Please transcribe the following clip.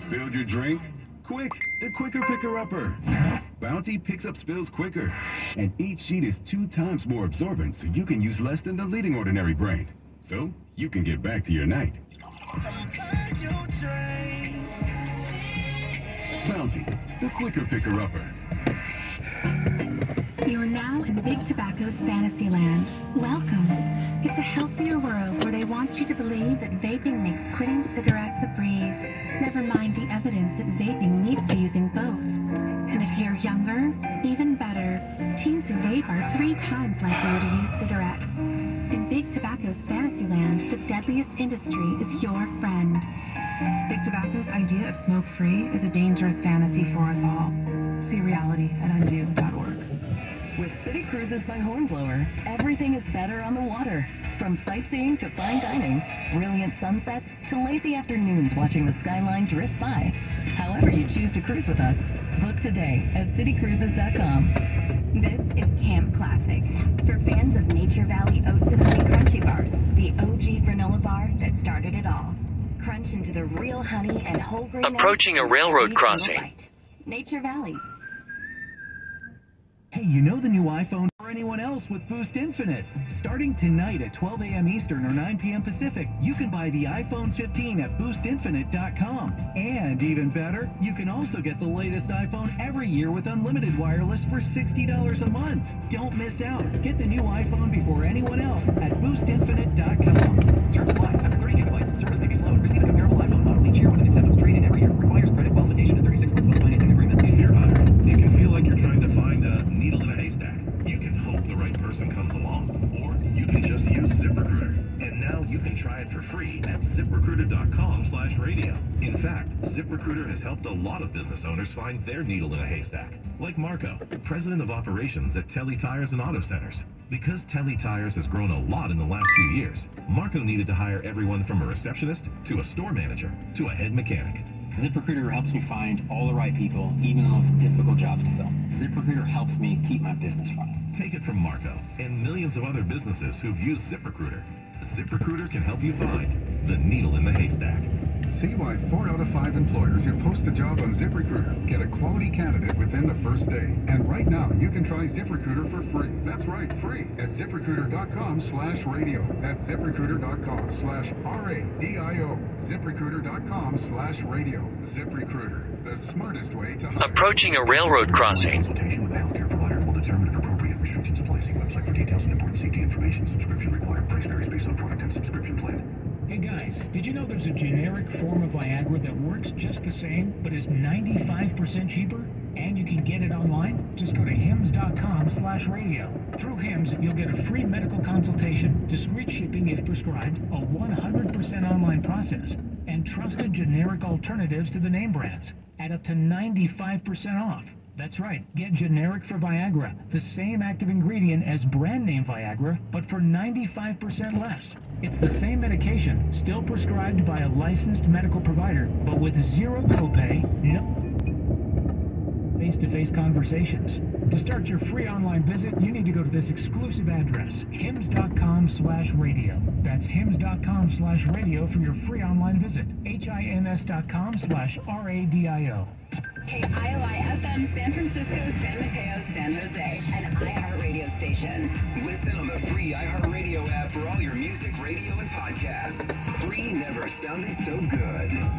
Spilled your drink? Quick, the quicker picker-upper. Bounty picks up spills quicker, and each sheet is 2 times more absorbent, so you can use less than the leading ordinary brand. So you can get back to your night. Bounty, the quicker picker-upper. You are now in Big Tobacco's fantasy land. Welcome. It's a healthier world where they want you to believe that vaping makes quitting cigarettes a breeze. Never mind the evidence that vaping leads to using both. And if you're younger, even better, teens who vape are 3 times likelier to use cigarettes. In Big Tobacco's fantasy land, the deadliest industry is your friend. Big Tobacco's idea of smoke-free is a dangerous fantasy for us all. See reality at undo.org. With City Cruises by Hornblower, everything is better on the water. From sightseeing to fine dining, brilliant sunsets to lazy afternoons watching the skyline drift by. However you choose to cruise with us, book today at citycruises.com. This is Camp Classic. For fans of Nature Valley Oats and Honey Crunchy Bars, the OG granola bar that started it all. Crunch into the real honey and whole grain. Approaching a railroad crossing. Nature Valley. Hey, you know the new iPhone or anyone else with Boost Infinite? Starting tonight at 12 a.m. Eastern or 9 p.m. Pacific, you can buy the iPhone 15 at boostinfinite.com. And even better, you can also get the latest iPhone every year with unlimited wireless for $60 a month. Don't miss out. Get the new iPhone before anyone else at boostinfinite.com. Terms apply. After 30 gigabytes, service may be slow. Receive a comparable iPhone model each year with an acceptable trade-in every year. Requires credit qualification and 36 months phone financing agreement. If you're hiring, you can feel like you're trying to find a needle in a haystack. You can hope the right person comes along, or you can just use ZipRecruiter. And now you can try it for free at ZipRecruiter.com/radio. In fact, ZipRecruiter has helped a lot of business owners find their needle in a haystack. Like Marco, president of operations at Telly Tires and Auto Centers. Because Telly Tires has grown a lot in the last few years, Marco needed to hire everyone from a receptionist to a store manager to a head mechanic. ZipRecruiter helps me find all the right people, even the most difficult jobs to fill. ZipRecruiter helps me keep my business running. Take it from Marco and millions of other businesses who've used ZipRecruiter. ZipRecruiter can help you find the needle in the haystack. See why 4 out of 5 employers who post a job on ZipRecruiter get a quality candidate within the first day. And right now, you can try ZipRecruiter for free. That's right, free at ZipRecruiter.com/radio. That's ZipRecruiter.com/RADIO. ZipRecruiter.com/radio. ZipRecruiter, the smartest way to hire. Approaching a railroad crossing. Consultation with a healthcare provider will determine if appropriate restrictions apply. See website for details and important safety information. Subscription required. Price varies based on product and subscription plan. Hey guys, did you know there's a generic form of Viagra that works just the same, but is 95% cheaper? And you can get it online? Just go to hims.com/radio. Through Hims, you'll get a free medical consultation, discreet shipping if prescribed, a 100% online process, and trusted generic alternatives to the name brands at up to 95% off. That's right, get generic for Viagra, the same active ingredient as brand name Viagra, but for 95% less. It's the same medication, still prescribed by a licensed medical provider, but with zero copay, no face-to-face conversations. To start your free online visit, you need to go to this exclusive address, hims.com/radio. That's hims.com/radio for your free online visit. HIMS.com/RADIO. KIOI-FM, San Francisco, San Mateo, San Jose, an iHeartRadio station. Listen on the free iHeartRadio app for all your music, radio, and podcasts. Free never sounded so good. No.